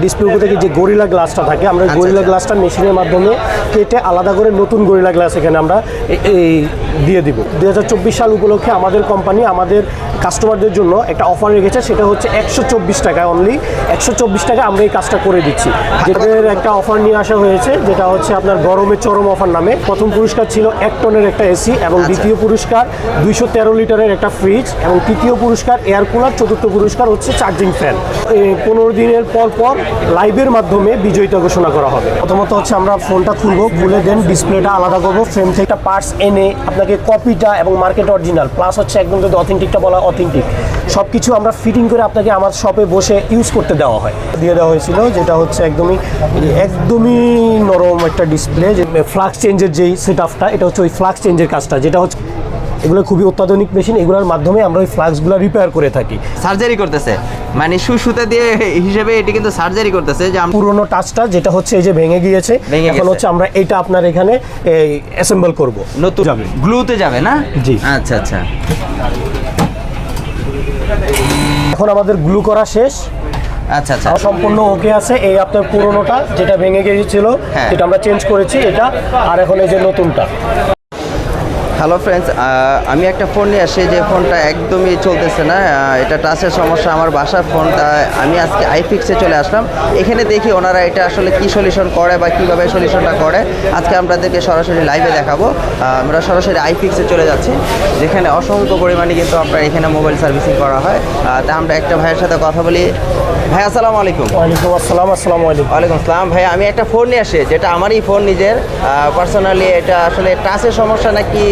Display থেকে যে gorilla গ্লাসটা থাকে আমরা গরিলা গ্লাসটা মেশিনের মাধ্যমে কেটে আলাদা করে নতুন গরিলা গ্লাস এখানে আমরা এই দিয়ে দিব। 2024 সাল উপলক্ষে আমাদের কোম্পানি আমাদের কাস্টমারদের জন্য একটা অফার রেখেছে, সেটা হচ্ছে 124 টাকা অনলি। 124 টাকা আমরা এই কাজটা করে দিচ্ছি। যেটার একটা অফার নিয়ে আসা হয়েছে যেটা হচ্ছে আপনার গরমের চরম অফার নামে। প্রথম পুরস্কার ছিল 1 টনের একটা এসি এবং দ্বিতীয় পুরস্কার 213 লিটারের একটা ফ্রিজ এবং তৃতীয় পুরস্কার এয়ার কুলার, চতুর্থ পুরস্কার হচ্ছে চার্জিং ফ্যান। 15 দিনের পর লাইভের মাধ্যমে বিজয়িতা ঘোষণা করা হবে। প্রথমত হচ্ছে আমরা ফোনটা খুলবো, খুলে দেন ডিসপ্লেটা আলাদা করবো, ফ্রেম থেকে একটা পার্টস এনে আপনাকে কপিটা এবং মার্কেট অরিজিনাল প্লাস হচ্ছে একদম যদি অথেন্টিকটা বলা অথেন্টিক সব কিছু আমরা ফিটিং করে আপনাকে আমার শপে বসে ইউজ করতে দেওয়া হয়, দিয়ে দেওয়া হয়েছিল। যেটা হচ্ছে একদমই নরম একটা ডিসপ্লে। যে ফ্লাক্স চেঞ্জের যেই সেট আপটা, এটা হচ্ছে ওই ফ্লাক্স চেঞ্জের কাজটা, যেটা হচ্ছে এগুলো খুবই অত্যাধুনিক মেশিন, এগুলোর মাধ্যমে আমরা ওই ফ্লাক্সগুলো রিপেয়ার করে থাকি। সার্জারি করতেছে মানে সুতা দিয়ে হিসেবে এটি কিন্তু সার্জারি করতেছে। যে পুরোনো টাচটা যেটা হচ্ছে এই যে ভেঙে গিয়েছে, এখন হচ্ছে আমরা এটা আপনার এখানে অ্যাসেম্বল করব, নতুন যাবে গ্লুতে যাবে না? জি আচ্ছা আচ্ছা। এখন আমাদের গ্লু করা শেষ। আচ্ছা আচ্ছা, সম্পূর্ণ ওকে আছে। এই আপনার পুরোনোটা যেটা ভেঙে গিয়েছিল যেটা আমরা চেঞ্জ করেছি এটা, আর এখন এই যে নতুনটা। হ্যালো ফ্রেন্ডস, আমি একটা ফোন নিয়ে আসি যে ফোনটা একদমই চলতেছে না, এটা টাচের সমস্যা, আমার বাসার ফোন। আমি আজকে আইফিক্সে চলে আসলাম, এখানে দেখি ওনারা এটা আসলে কি সলিউশন করে বা কীভাবে সলিউশনটা করে আজকে আপনাদেরকে সরাসরি লাইভে দেখাবো। আমরা সরাসরি আইফিক্সে চলে যাচ্ছি, যেখানে অসংখ্য পরিমাণে কিন্তু আপনার এখানে মোবাইল সার্ভিসিং করা হয়। তা আমরা একটা ভাইয়ের সাথে কথা বলি। ভাই আসসালামু আলাইকুম। ওয়ালাইকুম আসসালাম। আসসালামু আলাইকুম। ওয়ালাইকুম আসসালাম। ভাই আমি একটা ফোন নিয়ে আসি, যেটা আমারই ফোন নিজের পার্সোনালি। এটা আসলে টাচের সমস্যা নাকি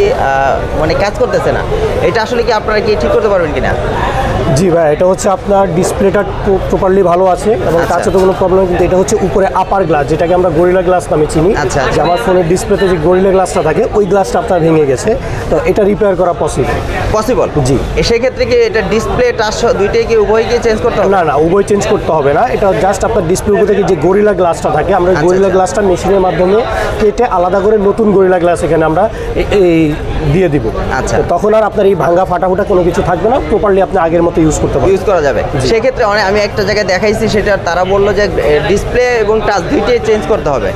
মানে কাজ করতেছে না, এটা আসলে কি আপনারা কি ঠিক করতে পারবেন কিনা? জি ভাই, এটা হচ্ছে আপনার ডিসপ্লেটা প্রপারলি ভালো আছে এবং টাচে তো কোনো প্রবলেম, কিন্তু এটা হচ্ছে উপরে আপার গ্লাস, যেটাকে আমরা গরিলা গ্লাস নামে চিনি। আচ্ছা, যে আমার ফোনের ডিসপ্লেতে যে গরিলা গ্লাসটা থাকে ওই গ্লাসটা আপনার ভেঙে গেছে, তো এটা রিপেয়ার করা পসিবল। জি, সেক্ষেত্রে কি এটা ডিসপ্লে টাচ দুইটাই কি উভয়কে চেঞ্জ করতে হবে? না, উভয় চেঞ্জ করতে হবে না। এটা জাস্ট আপনার ডিসপ্লে থেকে যে গরিলা গ্লাসটা থাকে আমরা গরিলা গ্লাসটা মেশিনের মাধ্যমে কেটে আলাদা করে নতুন গরিলা গ্লাস এখানে আমরা এই দিয়ে দিব। আচ্ছা, তখন আর আপনার এই ভাঙা ফাটাফুটা কোনো কিছু থাকবে না, প্রপারলি আপনি আগের মতো ইউজ করা যাবে। সেক্ষেত্রে আমি একটা জায়গায় দেখাইছি, সেটা তারা বললো যে ডিসপ্লে এবং টাচ দুইটাই চেঞ্জ করতে হবে।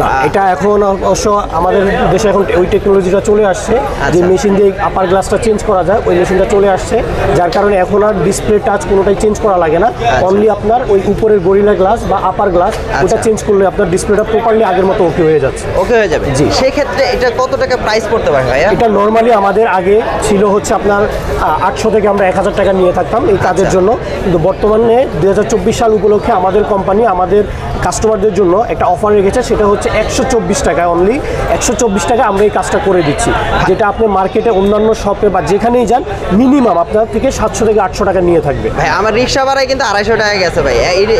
না, এটা এখন অবশ্য আমাদের দেশে এখন ওই টেকনোলজিটা চলে আসছে যে মেশিন দিয়ে আপার গ্লাসটা চেঞ্জ করা যায়, ওই মেশিনটা চলে আসছে, যার কারণে এখন আর ডিসপ্লে টাচ কোনোটাই চেঞ্জ করা লাগে না। অনলি আপনার ওই উপরের গরিলা গ্লাস বা আপার গ্লাস ওটা চেঞ্জ করলে আপনার ডিসপ্লেটা প্রপারলি আগের মতো ওকে হয়ে যাচ্ছে। ওকে হয়ে যাবে। জি, সেক্ষেত্রে এটা কত টাকা প্রাইস পড়তে পারে ভাইয়া? এটা নর্মালি আমাদের আগে ছিল হচ্ছে আপনার 800 থেকে আমরা 1000 টাকা নিয়ে থাকতাম এই কাজের জন্য, কিন্তু বর্তমানে 2024 সাল উপলক্ষে আমাদের কোম্পানি আমাদের কাস্টমারদের জন্য একটা অফার রেখেছে, সেটা হচ্ছে 124 টাকা অনলি। 124 টাকা আমরা এই কাজটা করে দিচ্ছি, যেটা আপনি মার্কেটে অন্যান্য শপে বা যেখানেই যান মিনিমাম আপনার থেকে 700 থেকে 800 টাকা নিয়ে থাকবে। ভাই আমার রিক্সা ভাড়ায় কিন্তু 250 টাকা গেছে ভাই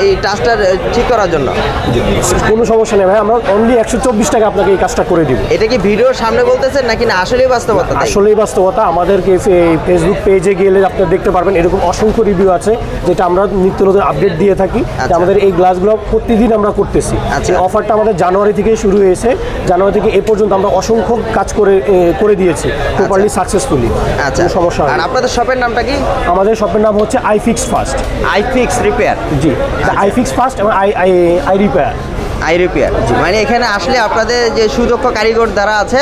এই টাচটা ঠিক করার জন্য। কোনো সমস্যা নেই ভাই, আমরা অনলি 124 টাকা আপনাকে এই কাজটা করে দিব। এটা কি ভিডিওর সামনে বলতেছেন নাকি না আসলেই বাস্তবতা? আসলেই বাস্তবতা। আমাদেরকে ফেসবুক পেজে গেলে আপনি দেখতে পারবেন এরকম অসংখ্য রিভিউ আছে, যেটা আমরা নিত্য নতুন আপডেট দিয়ে থাকি। আমাদের এই গ্লাসগুলো প্রতিদিন আমরা করতেছি। এই অফারটা আমাদের জানুয়ারি থেকে শুরু হয়েছে, জানুয়ারি থেকে এ পর্যন্ত আমরা অসংখ্য কাজ করে দিয়েছি প্রপারলি সাকসেসফুলি। আচ্ছা, সমস্যা। আর আপনাদের শপের নামটা কি? আমাদের শপের নাম হচ্ছে আইফিক্স ফার্স্ট। আইফিক্স রিপেয়ার? জি, আইফিক্স ফার্স্ট এবং আই রিপেয়ার। মানে এখানে আসলে আপনাদের যে সুদক্ষ কারিগর দ্বারা আছে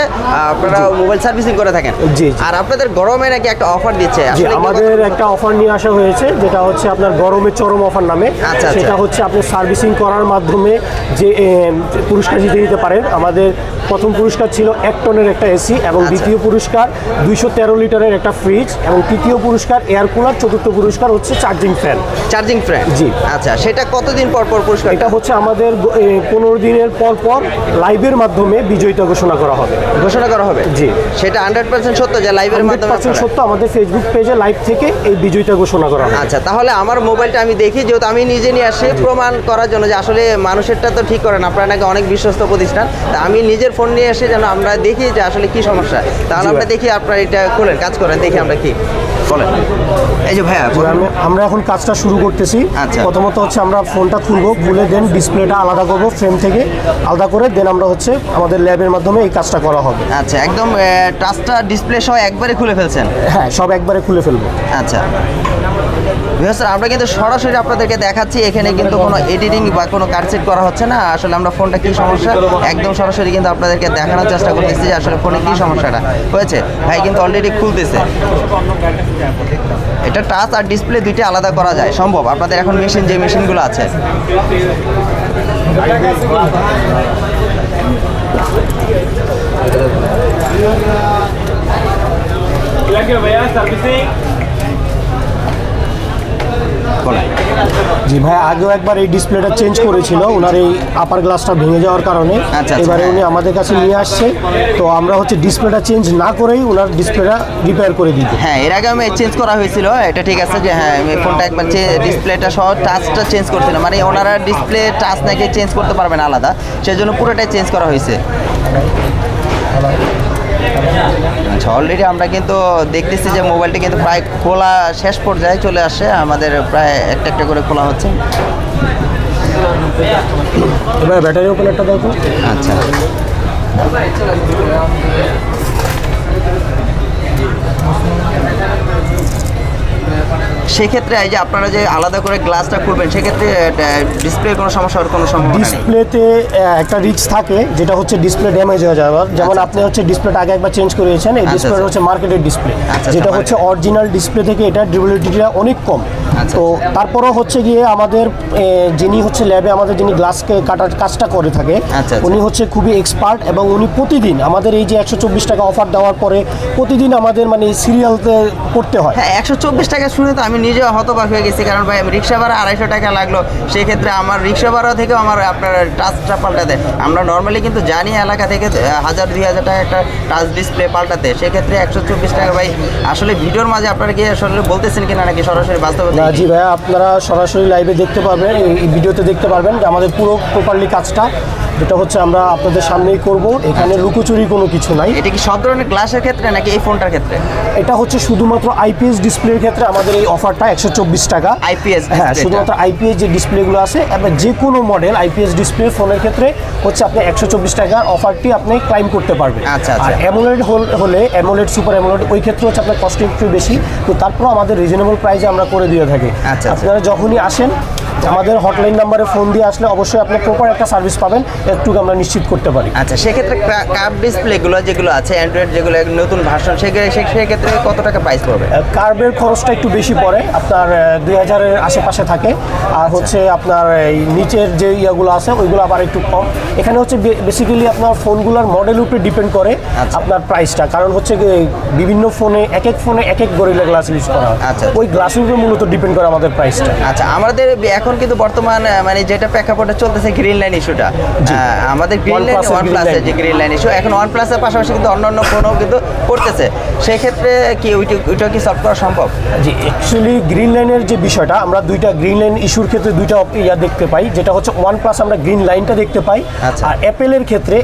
আপনারা মোবাইল সার্ভিসিং করে থাকেন। জি, আর আপনাদের গরমে নাকি একটা অফার দিচ্ছে? আমাদের একটা অফার নিয়ে আসা হয়েছে, যেটা হচ্ছে আপনার গরমের চরম অফার নামে। সেটা হচ্ছে আপনি সার্ভিসিং করার মাধ্যমে যে পুরস্কার জিতে দিতে পারেন। আমাদের প্রথম পুরস্কার ছিল 1 টনের একটা এসি এবং দ্বিতীয় পুরস্কার 213 লিটারের একটা ফ্রিজ এবং তৃতীয় পুরস্কার এয়ার কুলার, চতুর্থ পুরস্কার হচ্ছে চার্জিং ফ্যান। জি, আচ্ছা, সেটা কতদিন পর পুরস্কার? এটা হচ্ছে আমাদের 15 দিনের পর লাইভের মাধ্যমে বিজয়িতা ঘোষণা করা হবে। জি, সেটা 100% সত্য যে লাইভের মাধ্যমে? 100% সত্য। আমাদের ফেসবুক পেজে লাইভ থেকে এই বিজয়িতা ঘোষণা করা হবে। আচ্ছা, তাহলে আমার মোবাইলটা আমি দেখি, যেহেতু আমি নিজে নিয়ে আসি প্রমাণ করার জন্য যে আসলে মানুষেরটা তো ঠিক করেন আপনারা, নাকি অনেক বিশ্বস্ত প্রতিষ্ঠান। তা আমি নিজের ফোন নিয়ে আসি যেন আমরা দেখি যে আসলে কি সমস্যা। তাহলে আমরা দেখি আপনারা এটা খোলেন, কাজ করেন, দেখি আমরা কি বলেন। এই যে ভাইয়া আমরা এখন কাজটা শুরু করতেছি। আচ্ছা, প্রথমত হচ্ছে আমরা ফোনটা খুলবো, খুলে দেন ডিসপ্লেটা আলাদা করবো, ফ্রেম থেকে আলাদা করে দেন আমরা হচ্ছে আমাদের ল্যাবের মাধ্যমে এই কাজটা করা হবে। আচ্ছা, একদম টাচটা ডিসপ্লে সহ একবারে খুলে ফেলছেন? হ্যাঁ, সব একবারে খুলে ফেলবো। আচ্ছা, ভিউয়ার্স, আমরা কিন্তু সরাসরি আপনাদেরকে দেখাচ্ছি, এখানে কিন্তু কোনো এডিটিং বা কোনো কাটসেট করা হচ্ছে না। আসলে আমরা ফোনটা কি সমস্যা একদম সরাসরি কিন্তু আপনাদেরকে দেখানোর চেষ্টা করতেছি যে আসলে ফোনে কি সমস্যাটা হয়েছে। ভাই কিন্তু অলরেডি খুলতেছে। এটা টাচ আর ডিসপ্লে দুইটা আলাদা করা যায়, সম্ভব। আপনাদের এখন মেশিন যে মেশিনগুলো আছে জি ভাই, আগেও একবার এই ডিসপ্লেটা চেঞ্জ করেছিল ওনার এই আপার গ্লাসটা ভেঙে যাওয়ার কারণে। আচ্ছা। এবারে উনি আমাদের কাছে নিয়ে আসছে, তো আমরা হচ্ছে ডিসপ্লেটা চেঞ্জ না করেই ওনার ডিসপ্লেটা রিপেয়ার করে দিই। হ্যাঁ, এর আগে আমি চেঞ্জ করা হয়েছিল, এটা ঠিক আছে যে হ্যাঁ আমি ফোনটা একবার ডিসপ্লেটা সহ টাচটা চেঞ্জ করছিলাম, মানে ওনারা ডিসপ্লে টাচ নাকি চেঞ্জ করতে পারবেন আলাদা, সেজন্য পুরোটাই চেঞ্জ করা হয়েছে। আচ্ছা, অলরেডি আমরা কিন্তু দেখতেছি যে মোবাইলটি কিন্তু প্রায় খোলা শেষ পর্যায়ে চলে আসে, আমাদের প্রায় একটা একটা করে খোলা হচ্ছে। এবার ব্যাটারি ওপেনারটা দেখো। আচ্ছা, সেক্ষেত্রে এই যে আপনারা যে আলাদা করে গ্লাসটা খুলবেন, সেক্ষেত্রে ডিসপ্লে কোনো সমস্যা হওয়ার কোনো সম্ভাবনা নেই? ডিসপ্লেতে একটা রিস্ক থাকে, যেটা হচ্ছে ডিসপ্লে ড্যামেজ হয়ে যাওয়ার। যেমন আচ্ছা, আপনি হচ্ছে ডিসপ্লেটা আগে একবার চেঞ্জ করিয়েছেন, এই আচ্ছা, ডিসপ্লে আচ্ছা। হচ্ছে মার্কেটের ডিসপ্লে, আচ্ছা, যেটা আচ্ছা, হচ্ছে অরিজিনাল ডিসপ্লে থেকে এটা ডিউরেবিলিটিটা অনেক কম। আচ্ছা, তো তারপরও হচ্ছে গিয়ে আমাদের যিনি হচ্ছে ল্যাবে আমাদের যিনি গ্লাসকে কাটার কাজটা করে থাকে, আচ্ছা। উনি হচ্ছে খুবই এক্সপার্ট, এবং উনি প্রতিদিন আমাদের এই যে 124 টাকা অফার দেওয়ার পরে প্রতিদিন আমাদের মানে সিরিয়ালতে করতে হয়। হ্যাঁ, 124 টাকা শুনে তো আমি নিজেও হতবাক হয়ে গেছি, কারণ ভাই আমি রিক্সা ভাড়া 250 টাকা লাগলো, সেক্ষেত্রে আমার রিক্সা ভাড়া থেকেও আমার আপনার টাচটা পাল্টাতে, আমরা নর্মালি কিন্তু জানি এলাকা থেকে 1000-2000 টাকা একটা টাচ ডিসপ্লে পাল্টাতে, সেক্ষেত্রে 124 টাকা ভাই আসলে ভিডিওর মাঝে আপনারা কি আসলে বলতেছেন কিনা নাকি সরাসরি বাস্তবে? না জি ভাইয়া, আপনারা সরাসরি লাইভে দেখতে পারবেন, এই ভিডিওতে দেখতে পারবেন যে আমাদের পুরো প্রপারলি কাজটা যেটা হচ্ছে আমরা আপনাদের সামনেই করব, এখানে লুকোচুরি কোনো কিছু নাই। এটা কি সব ধরনের গ্লাসের ক্ষেত্রে নাকি এই ফোনটার ক্ষেত্রে? এটা হচ্ছে শুধুমাত্র আইপিএস ডিসপ্লের ক্ষেত্রে আমাদের এই অফারটা 124 টাকা। আইপিএস হ্যাঁ, শুধুমাত্র আইপিএস যে ডিসপ্লেগুলো আছে, এবার যে কোনো মডেল আইপিএস ডিসপ্লে ফোনের ক্ষেত্রে হচ্ছে আপনি 124 টাকার অফারটি আপনি ক্লাইম করতে পারবেন। আচ্ছা, আচ্ছা। আর অ্যামোলেড হলে অ্যামোলেড সুপার অ্যামোলেড ওই ক্ষেত্রে হচ্ছে আপনার কস্ট একটু বেশি, তো তারপরেও আমাদের রিজনেবল প্রাইসে আমরা করে দিয়ে থাকি। আচ্ছা। আপনারা যখনই আসেন আমাদের হটলাইন নাম্বারে ফোন দিয়ে আসলে অবশ্যই আপনি প্রপার একটা সার্ভিস পাবেন, একটু আমরা নিশ্চিত করতে পারি। আচ্ছা, সেক্ষেত্রে কার্ভ ডিসপ্লেগুলো যেগুলো আছে অ্যান্ড্রয়েড যেগুলো নতুন ভার্সন, সেক্ষেত্রে কত টাকা প্রাইস পড়বে? কার্ভের খরচটা একটু বেশি পড়ে, আপনার 2000-এর আশেপাশে থাকে। আর হচ্ছে আপনার এই নিচের যে ইয়াগুলো আছে ওইগুলো আবার একটু কম। এখানে হচ্ছে বেসিক্যালি আপনার ফোনগুলোর মডেলের উপরে ডিপেন্ড করে আপনার প্রাইসটা, কারণ হচ্ছে বিভিন্ন ফোনে এক এক গরিলা গ্লাস ইউজ করা হয়। আচ্ছা। ওই গ্লাসের উপরে মূলত ডিপেন্ড করে আমাদের প্রাইসটা। আচ্ছা, আমাদের এখন কিন্তু বর্তমান মানে যেটা প্রেক্ষাপটে চলতেছে গ্রিন লাইন ইস্যুটা, আমাদের গ্রিন লাইন OnePlus-এর যে গ্রিন লাইন ইস্যু, এখন OnePlus-এর পাশাপাশি কিন্তু অন্যান্য ফোনও কিন্তু করতেছে, সেক্ষেত্রে কি ওইটা কি সলভ করা সম্ভব? জি, অ্যাকচুয়ালি গ্রিন লাইনের যে বিষয়টা, আমরা দুইটা গ্রিন লাইন ইস্যুর ক্ষেত্রে দুইটা ইয়া দেখতে পাই, যেটা হচ্ছে OnePlus আমরা গ্রিন লাইনটা দেখতে পাই, আচ্ছা। আর অ্যাপেলের ক্ষেত্রে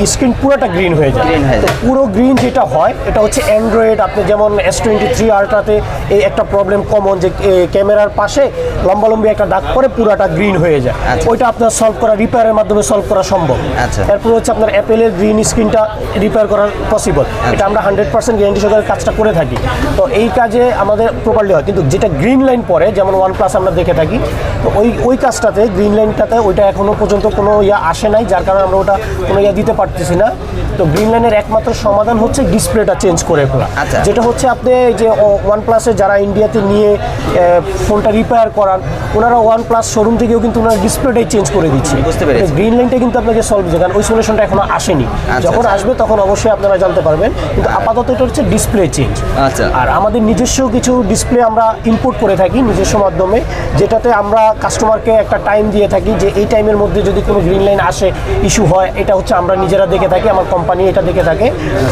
এই স্ক্রিন পুরোটা গ্রিন হয়ে যায়। Green হয়ে তো যায়। পুরো গ্রিন যেটা হয় এটা হচ্ছে অ্যান্ড্রয়েড, আপনি যেমন S23 আলট্রাতে এই একটা প্রবলেম কমন যে ক্যামেরার পাশে লম্বালম্বি একটা দাগ পরে পুরোটা গ্রিন হয়ে যায়। আচ্ছা। ওইটা আপনার সলভ করা রিপেয়ারের মাধ্যমে সলভ করা সম্ভব। আচ্ছা। এরপর হচ্ছে আপনার অ্যাপেলের গ্রিন স্ক্রিনটা রিপেয়ার করা পসিবল, এটা আমরা 100% গ্যারান্টি সহকারে কাজটা করে থাকি। তো এই কাজে আমাদের প্রপারলি হয়, কিন্তু যেটা গ্রিন লাইন পরে যেমন OnePlus আমরা দেখে থাকি, তো ওই কাজটাতে গ্রিন লাইনটাতে ওইটা এখনও পর্যন্ত কোনো ইয়া আসে নাই, যার কারণে আমরা ওটা কোনো ইয়া দিতে পারতেছি না। তো গ্রিন লাইনের একমাত্র সমাধান হচ্ছে ডিসপ্লেটা চেঞ্জ করে ফেলা। আচ্ছা। যেটা হচ্ছে আপনি যে OnePlus-এ যারা ইন্ডিয়াতে নিয়ে ফোনটা রিপেয়ার করান, ওনারা OnePlus শোরুম থেকেও কিন্তু ওনারা ডিসপ্লেটাই চেঞ্জ করে দিচ্ছে। বুঝতে পেরেছি। গ্রিন লাইনটা কিন্তু আপনাকে সলভ দিচ্ছে, কারণ ওই সলিউশনটা এখনো আসেনি। যখন আসবে তখন অবশ্যই আপনারা জানতে পারবেন, কিন্তু আপাতত এটা হচ্ছে ডিসপ্লে চেঞ্জ। আচ্ছা। আর আমাদের নিজস্ব কিছু ডিসপ্লে আমরা ইম্পোর্ট করে থাকি নিজস্ব মাধ্যমে, যেটাতে আমরা কাস্টমারকে একটা টাইম দিয়ে থাকি যে এই টাইমের মধ্যে যদি কোনো গ্রিন লাইন আসে, ইস্যু হয়, এটা হচ্ছে আমরা নিজেরা দেখে থাকি, আমার কোম্পানি এটা দেখে থাকে।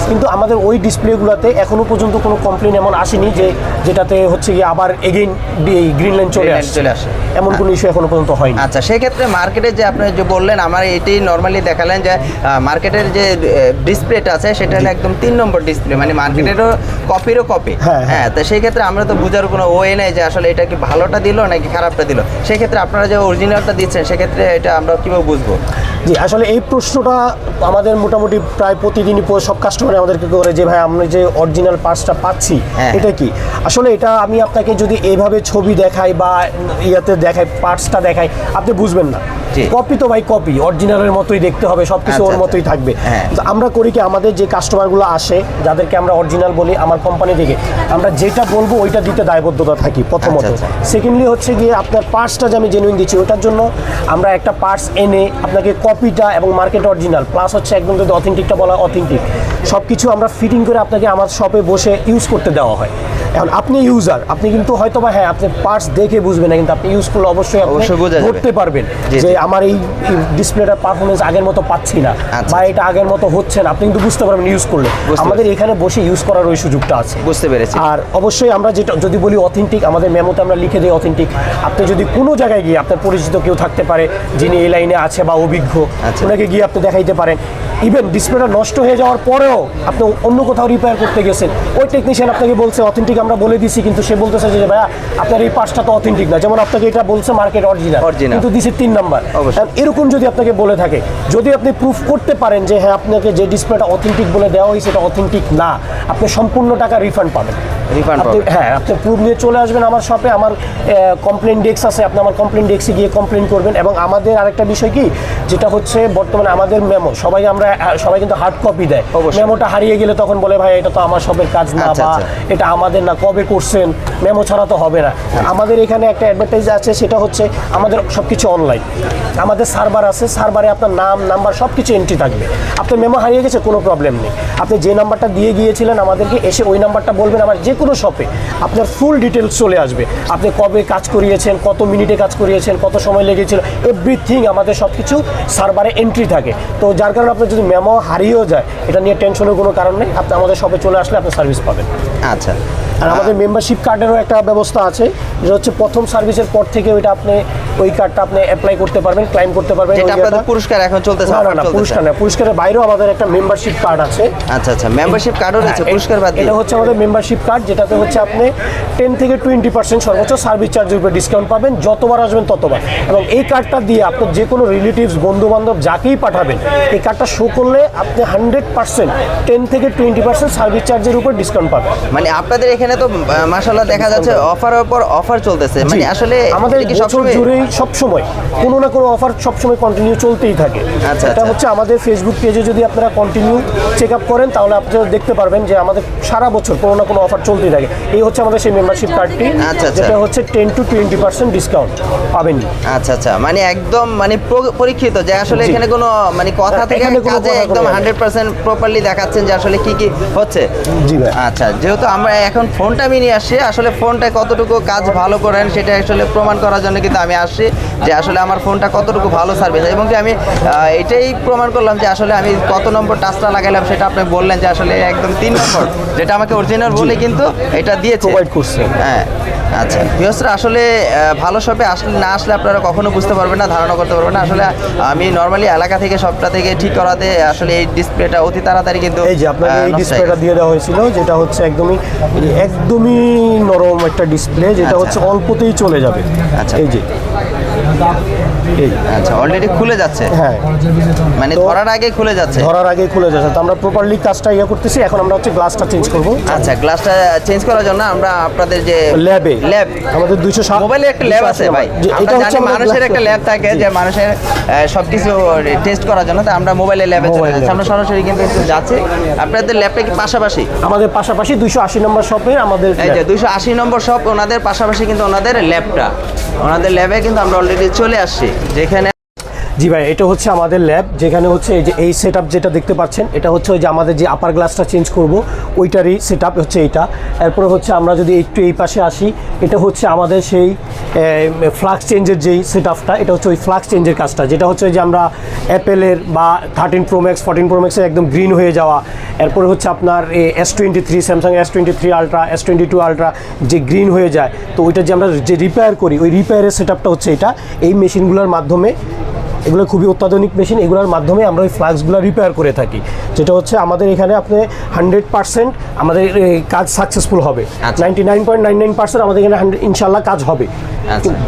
কিন্তু আমাদের ওই ডিসপ্লেগুলোতে এখনো পর্যন্ত কোনো কমপ্লেন এমন আসেনি যেটাতে হচ্ছে গিয়ে আবার এগেইন এই গ্রিন লাইন চলে আসে। এমন কোনো ইস্যু এখনো পর্যন্ত হয়নি। আচ্ছা, সেক্ষেত্রে মার্কেটে যে আপনি যে বললেন, আমার এটি নর্মালি দেখালেন যে মার্কেটের যে ডিসপ্লেটা আছে সেটা হলো একদম 3 নম্বর ডিসপ্লে, মানে মার্কেটেরও কপিরও কপি। হ্যাঁ, তো সেই ক্ষেত্রে আমরা তো বোঝার কোনো ওয়ে নেই যে আসলে এটা কি ভালোটা দিল নাকি খারাপটা দিল। সেক্ষেত্রে আপনারা যে অরিজিনালটা দিচ্ছেন সেক্ষেত্রে এটা আমরা কীভাবে বুঝবো? জি, আসলে এই প্রশ্নটা আমাদের মোটামুটি প্রায় প্রতিদিনই সব কাস্টমার আমাদেরকে করে যে ভাই আমরা যে অরিজিনাল পার্টসটা পাচ্ছি এটা কি। আসলে এটা আমি আপনাকে যদি এইভাবে ছবি দেখাই বা ইয়াতে দেখাই, পার্টসটা দেখাই, আপনি বুঝবেন না। কপি তো ভাই কপি, অরিজিনালের মতোই দেখতে হবে, সব কিছু ওর মতোই থাকবে। তো আমরা করি কি, আমাদের যে কাস্টমারগুলো আসে যাদেরকে আমরা অরিজিনাল বলি আমার কোম্পানি থেকে, আমরা যেটা বলবো ওইটা দিতে দায়বদ্ধতা থাকি প্রথমত। সেকেন্ডলি হচ্ছে গিয়ে আপনার পার্টসটা যে আমি জেনুইন দিচ্ছি ওটার জন্য আমরা একটা পার্টস এনে আপনাকে কপিটা এবং মার্কেট অরিজিনাল প্লাস হচ্ছে একদম যদি অথেন্টিকটা বলা অথেন্টিক সব কিছু আমরা ফিটিং করে আপনাকে আমার শপে বসে ইউজ করতে দেওয়া হয়। এখন আপনি ইউজার, আপনি কিন্তু হয়তো বা হ্যাঁ আপনি পার্টস দেখে বুঝবেন না, কিন্তু আপনি ইউজ করলে অবশ্যই ধরতে পারবেন যে আমার এই ডিসপ্লেটার পারফরমেন্স আগের মতো পাচ্ছি না বা এটা আগের মতো হচ্ছে না, আপনি কিন্তু বুঝতে পারবেন ইউজ করলে। আমাদের এখানে বসে ইউজ করার ওই সুযোগটা আছে। বুঝতে পেরেছি। আর অবশ্যই আমরা যেটা যদি বলি অথেন্টিক, আমাদের মেমোতে আমরা লিখে দিই অথেন্টিক। আপনি যদি কোনো জায়গায় গিয়ে আপনার পরিচিত কেউ থাকতে পারে যিনি এই লাইনে আছে বা অভিজ্ঞ, ওনাকে গিয়ে আপনি দেখাইতে পারেন। ইভেন ডিসপ্লেটা নষ্ট হয়ে যাওয়ার পরেও আপনি অন্য কোথাও রিপেয়ার করতে গেছেন, ওই টেকনিশিয়ান আপনাকে বলছে অথেন্টিক আমরা বলে দিছি, কিন্তু সে বলতেছে যে ভাইয়া আপনার এই পার্টসটা তো অথেন্টিক না। যেমন আপনাকে এটা বলছে মার্কেট অরিজিনাল, কিন্তু দিছে 3 নাম্বার। এরকম যদি আপনাকে বলে থাকে, যদি আপনি প্রুফ করতে পারেন যে হ্যাঁ আপনাকে যে ডিসপ্লেটা অথেন্টিক বলে দেওয়া হয়েছে এটা অথেন্টিক না, আপনি সম্পূর্ণ টাকা রিফান্ড পাবেন। হ্যাঁ, আপনি প্রুফ নিয়ে চলে আসবেন আমার শপে, আমার কমপ্লেন ডেস্ক আছে, আপনি আমার কমপ্লেন ডেস্কে গিয়ে কমপ্লেন করবেন। এবং আমাদের আরেকটা বিষয় কি, যেটা হচ্ছে বর্তমানে আমাদের মেমো সবাই কিন্তু হার্ড কপি দেয়। মেমোটা হারিয়ে গেলে তখন বলে ভাই এটা তো আমার শপের কাজ না, বা এটা আমাদের না, কবে করছেন, মেমো ছাড়া তো হবে না। আমাদের এখানে একটা অ্যাডভার্টাইজ আছে, সেটা হচ্ছে আমাদের সবকিছু অনলাইন, আমাদের সার্ভার আছে, সার্ভারে আপনার নাম নাম্বার সব কিছু এন্ট্রি থাকবে। আপনার মেমো হারিয়ে গেছে কোনো প্রবলেম নেই, আপনি যে নাম্বারটা দিয়ে গিয়েছিলেন আমাদেরকে এসে ওই নাম্বারটা বলবেন, আমার যে কোনো শপে আপনার ফুল ডিটেলস চলে আসবে। আপনি কবে কাজ করিয়েছেন, কত মিনিটে কাজ করিয়েছেন, কত সময় লেগেছিল, এভরিথিং আমাদের সব কিছু সার্ভারে এন্ট্রি থাকে। তো যার কারণে আপনার যদি মেমো হারিয়েও যায় এটা নিয়ে টেনশনের কোনো কারণ নেই, আপনি আমাদের শপে চলে আসলে আপনি সার্ভিস পাবেন। আচ্ছা, আর আমাদের মেম্বারশিপ কার্ডেরও একটা ব্যবস্থা আছে, যেটা হচ্ছে প্রথম সার্ভিসের পর থেকে ওইটা আপনি ওই কার্ডটা আপনি অ্যাপ্লাই করতে পারবেন, ক্লাইম করতে পারবেন। যেটা আপনাদের পুরস্কার এখন চলতেছে? না, পুরস্কার না, পুরস্কারের বাইরেও আমাদের একটা মেম্বারশিপ কার্ড আছে। আচ্ছা, মেম্বারশিপ কার্ডও রয়েছে পুরস্কার বাদ দিয়ে? এটা হচ্ছে আমাদের মেম্বারশিপ কার্ড, যেটাতে হচ্ছে আপনি 10 থেকে 20% সর্বোচ্চ সার্ভিস চার্জের উপরে ডিসকাউন্ট পাবেন, যতবার আসবেন ততবার। এবং এই কার্ডটা দিয়ে আপনার যে কোনো রিলেটিভস, বন্ধু বান্ধব যাকেই পাঠাবেন, এই কার্ডটা শো করলে আপনি 100% 10 থেকে 20% সার্ভিস চার্জের উপর ডিসকাউন্ট পাবেন। মানে আপনাদের এখানে তো মাশাআল্লাহ দেখা যাচ্ছে অফারের উপর অফার চলতেছে, মানে আসলে আমাদের বছর জুড়েই সবসময় কোনো না কোনো অফার সবসময় কন্টিনিউ চলতেই থাকে। এটা হচ্ছে আমাদের ফেসবুক পেজে যদি আপনারা কন্টিনিউ চেক আপ করেন তাহলে আপনারা দেখতে পারবেন যে আমাদের সারা বছর কোনো না কোনো অফার চলতেই থাকে। এই হচ্ছে আমাদের সেই মেম্বারশিপ কার্ডটি, যেটা হচ্ছে 10 to 20% ডিসকাউন্ট পাবেন। আচ্ছা, মানে একদম মানে পরীক্ষিত যে আসলে এখানে কোনো মানে কথা থেকে কাজে একদম 100% প্রপারলি দেখাচ্ছেন যে আসলে কি হচ্ছে। জি ভাই। আচ্ছা, যেহেতু আমরা এখন ফোনটা আমি নিয়ে আসছি, আসলে ফোনটা কতটুকু কাজ ভালো করেন সেটা আসলে প্রমাণ করার জন্য কিন্তু আমি আসছি যে আসলে আমার ফোনটা কতটুকু ভালো সার্ভিস, এবং কি আমি এটাই প্রমাণ করলাম যে আসলে আমি কত নম্বর টাচটা লাগাইলাম সেটা আপনি বললেন যে আসলে একদম 3 নম্বর, যেটা আমাকে অরিজিনাল বলে কিন্তু এটা দিয়েছে, প্রোভাইড করছে। হ্যাঁ, আচ্ছা ভিউয়ার্সরা, আসলে ভালো শপে আসলে না আসলে আপনারা কখনো বুঝতে পারবেন না, ধারণা করতে পারবেন না। আসলে আমি নর্মালি এলাকা থেকে শপটা থেকে ঠিক করাতে আসলে এই ডিসপ্লেটা অতি তাড়াতাড়ি কিন্তু এই যে আপনাকে এই ডিসপ্লেটা দিয়ে দেওয়া হয়েছিল, যেটা হচ্ছে একদমই নরম একটা ডিসপ্লে, যেটা হচ্ছে অল্পতেই চলে যাবে। আচ্ছা, এই যে আচ্ছা অলরেডি খুলে যাচ্ছে। হ্যাঁ, মানে ধরার আগে খুলে যাচ্ছে। ধরার আগে খুলে যাচ্ছে। তো আমরা প্রপারলি কাজটা করতেছি। এখন আমরা হচ্ছে গ্লাসটা চেঞ্জ করব। আচ্ছা, গ্লাসটা চেঞ্জ করার জন্য আমরা আপনাদের যে ল্যাব আমাদের 207 মোবাইলে একটা ল্যাব আছে ভাই, এটা হচ্ছে মানুষের একটা ল্যাব থাকে যে মানুষের সবকিছু টেস্ট করার জন্য, তো আমরা মোবাইলে ল্যাবে চলে যাচ্ছি। আমরা সরাসরি কিন্তু যাচ্ছি। আপনাদের ল্যাবটা কি পাশাপাশি? আমাদের পাশাপাশি 280 নম্বর শপে আমাদের, এই যে 280 নম্বর শপ, ওনাদের পাশাপাশি কিন্তু ওনাদের ল্যাবটা, ওনাদের ল্যাবে কিন্তু আমরা অলরেডি চলে আসছি, যেখানে জি ভাই, এটা হচ্ছে আমাদের ল্যাব, যেখানে হচ্ছে এই যে এই সেটআপ যেটা দেখতে পাচ্ছেন, এটা হচ্ছে ওই যে আমাদের যে আপার গ্লাসটা চেঞ্জ করব ওইটারই সেটআপ হচ্ছে এইটা। এরপরে হচ্ছে আমরা যদি একটু এই পাশে আসি, এটা হচ্ছে আমাদের সেই ফ্লাক্স চেঞ্জের যেই সেটআপটা, এটা হচ্ছে ওই ফ্লাক্স চেঞ্জের কাজটা, যেটা হচ্ছে যে আমরা অ্যাপেলের বা 13 Pro Max 14 Pro Max একদম গ্রিন হয়ে যাওয়া, এরপরে হচ্ছে আপনার S23 Samsung S23 ultra S22 ultra যে গ্রিন হয়ে যায়, তো ওইটা যে আমরা যে রিপেয়ার করি ওই রিপেয়ারের সেটআপটা হচ্ছে এটা। এই মেশিনগুলোর মাধ্যমে, এগুলো খুবই অত্যাধুনিক মেশিন, এগুলোর মাধ্যমে আমরা ওই ফ্লাক্সগুলো রিপেয়ার করে থাকি, যেটা হচ্ছে আমাদের এখানে আপনি 100% আমাদের কাজ সাকসেসফুল হবে। 99.99% আমাদের এখানে ইনশাল্লাহ কাজ হবে।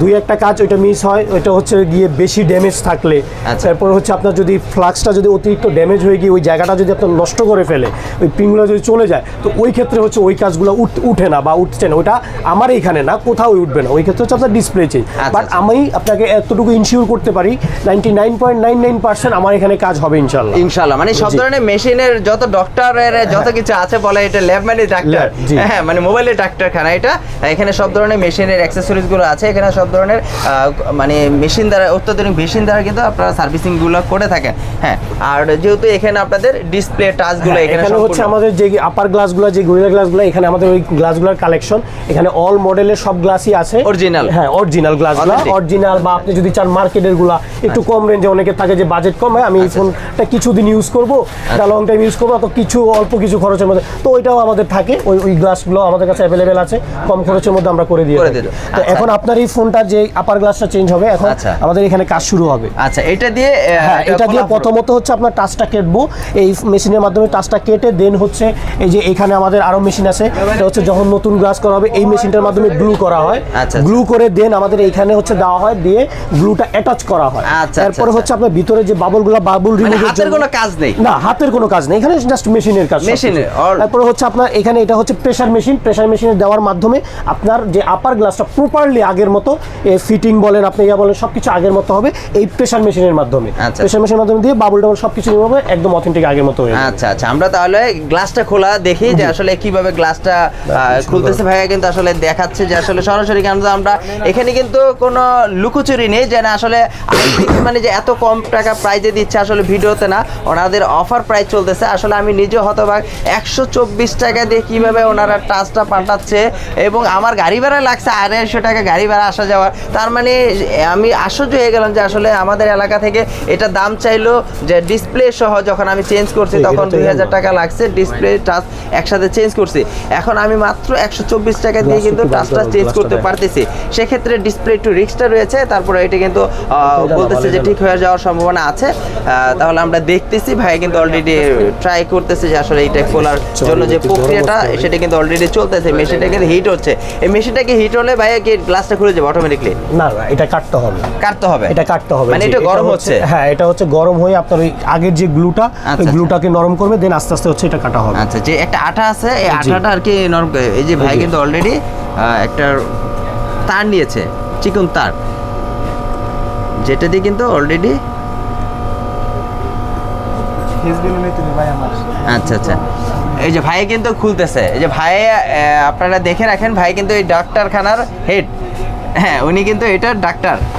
দুই একটা কাজ ওইটা মিস হয়, ওইটা হচ্ছে গিয়ে বেশি ড্যামেজ থাকলে, তারপর হচ্ছে আপনার যদি ফ্লাক্সটা যদি অতিরিক্ত ড্যামেজ হয়ে গিয়ে ওই জায়গাটা যদি আপনার নষ্ট করে ফেলে, ওই পিনগুলো যদি চলে যায়, তো ওই ক্ষেত্রে হচ্ছে ওই কাজগুলো উঠে না বা উঠছে না, ওইটা আমার এইখানে না, কোথাও উঠবে না, ওই ক্ষেত্রে হচ্ছে আপনার ডিসপ্লে চেঞ্জ। বাট আমি আপনাকে এতটুকু ইনশিওর করতে পারি 99.99% আমার এখানে কাজ হবে ইনশাল্লাহ। ইনশাল্লাহ, মানে সব ধরনের মেশিনের যত ডক্টরের যত কিছু আছে বলে এটা ল্যাব মানে ডাক্তার, হ্যাঁ মানে মোবাইলের ডাক্তারখানা এটা। এখানে সব ধরনের মেশিনের অ্যাক্সেসরিজ গুলো আছে, এখানে সব ধরনের মানে মেশিন দ্বারা, অত্যাধুনিক মেশিন দ্বারা কিন্তু আপনারা সার্ভিসিং গুলো করে থাকেন। হ্যাঁ, আর যেহেতু এখানে আপনাদের ডিসপ্লে টাচগুলো এখানে হচ্ছে আমাদের যে আপার গ্লাসগুলো, যে গরিলা গ্লাসগুলো, এখানে আমাদের ওই গ্লাসগুলোর কালেকশন, এখানে অল মডেলের সব গ্লাসই আছে অরিজিনাল। হ্যাঁ, অরিজিনাল গ্লাসগুলো, অরিজিনাল। বা আপনি যদি চান মার্কেটের গুলা একটু কম রেঞ্জে, অনেকে থাকে যে বাজেট কম হয়, আমি এই ফোনটা কিছুদিন ইউজ করবো, এটা লং টাইম ইউজ করবো, তো কিছু অল্প কিছু খরচের মধ্যে, তো ওইটাও আমাদের থাকে, ওই গ্লাসগুলো আমাদের কাছে অ্যাভেলেবেল আছে, কম খরচের মধ্যে আমরা করে দিয়ে থাকি। তো এখন আপনার এই ফোনটার যে আপার গ্লাসটা চেঞ্জ হবে, এখন আমাদের এখানে কাজ শুরু হবে। আচ্ছা, এটা দিয়ে এটা দিয়ে প্রথমত হচ্ছে আপনার টাচটা কেটবো এই মেশিনের মাধ্যমে, টাচটা কেটে দেন হচ্ছে এই যে এখানে আমাদের আরো মেশিন আছে, এটা হচ্ছে যখন নতুন গ্লাস করা হবে এই মেশিনটার মাধ্যমে গ্লু করা হয়, গ্লু করে দেন আমাদের এইখানে হচ্ছে দেওয়া হয়, দিয়ে গ্লুটা অ্যাটাচ করা হয়। তারপরে হচ্ছে আপনার ভিতরে যে বাবলগুলো, বাবল রিমুভের হাতের কোনো কাজ নেই, না হাতের কোনো কাজ নেই, এখানে জাস্ট মেশিনের কাজ, মেশিনের। তারপরে হচ্ছে আপনার এখানে এটা হচ্ছে প্রেসার মেশিন, প্রেসার মেশিনে দেওয়ার মাধ্যমে আপনার যে আপার গ্লাসটা প্রপারলি আগের মতো ফিটিং বলেন, আপনি ইয়া বলেন, সবকিছু আগের মতো হবে এই প্রেসার মেশিনের মাধ্যমে। প্রেসার মেশিনের মাধ্যমে দিয়ে বাবল টাবল সবকিছু হবে, একদম অথেন্টিক আগের মতো হয়ে যাবে। আচ্ছা আচ্ছা, আমরা তাহলে গ্লাসটা খোলা দেখি যে আসলে কিভাবে গ্লাসটা খুলতেছে। ভাইয়া কিন্তু আসলে দেখাচ্ছে যে আসলে সরাসরি, কারণ আমরা এখানে কিন্তু কোনো লুকোচুরি নেই যে না আসলে মানে যে এত কম টাকা প্রাইজে দিচ্ছে, আসলে ভিডিওতে না, ওনাদের অফার প্রাইস চলতেছে। আসলে আমি নিজে হতবাক, 124 টাকা দিয়ে কিভাবে ওনারা টাচটা পাল্টাচ্ছে, এবং আমার গাড়ি ভাড়া লাগছে 250 টাকা গাড়ি ভাড়া আসা যাওয়ার। তার মানে আমি আশ্চর্য হয়ে গেলাম যে আসলে আমাদের এলাকা থেকে এটা দাম চাইলো, যে ডিসপ্লে সহ যখন আমি চেঞ্জ করছি তখন 2000 টাকা লাগছে, ডিসপ্লে টাচ একসাথে চেঞ্জ করছি। এখন আমি মাত্র 124 টাকা দিয়ে কিন্তু টাচটা চেঞ্জ করতে পারতেছি। সেক্ষেত্রে ডিসপ্লে একটু রিস্কটা রয়েছে, তারপরে এটা কিন্তু বলতেছে যে ঠিক হয়ে যাওয়ার সম্ভাবনা আছে। তাহলে আমরা দেখতেছি, ভাই কিন্তু অলরেডি ট্রাই করতেছে যে আসলে এটা খোলার জন্য যে প্রক্রিয়াটা সেটা কিন্তু অলরেডি চলতেছে। মেশিনটা কিন্তু হিট হচ্ছে, এই মেশিনটাকে হিট হলে ভাই কি গ্লাসটা খুলে যাবে অটোমেটিকলি? না, এটা কাটতে হবে, এটা কাটতে হবে, মানে এটা গরম হচ্ছে। হ্যাঁ, এটা হচ্ছে গরম হয়ে আপনার ওই আগের যে গ্লুটা, ওই গ্লুটাকে নরম করবে, দেন আস্তে আস্তে হচ্ছে এটা কাটা হবে। আচ্ছা, যে একটা আঠা আছে, এই আঠাটা আর কি নরম। এই যে ভাই কিন্তু অলরেডি একটা তার নিয়েছে, চিকন তার, যেটা দিয়ে কিন্তু অলরেডি আচ্ছা আচ্ছা, এই যে ভাই কিন্তু খুলতেছে। এই যে ভাই, আপনারা দেখে রাখেন, ভাই কিন্তু এই ডাক্তারখানার হেড, হ্যাঁ উনি কিন্তু এটা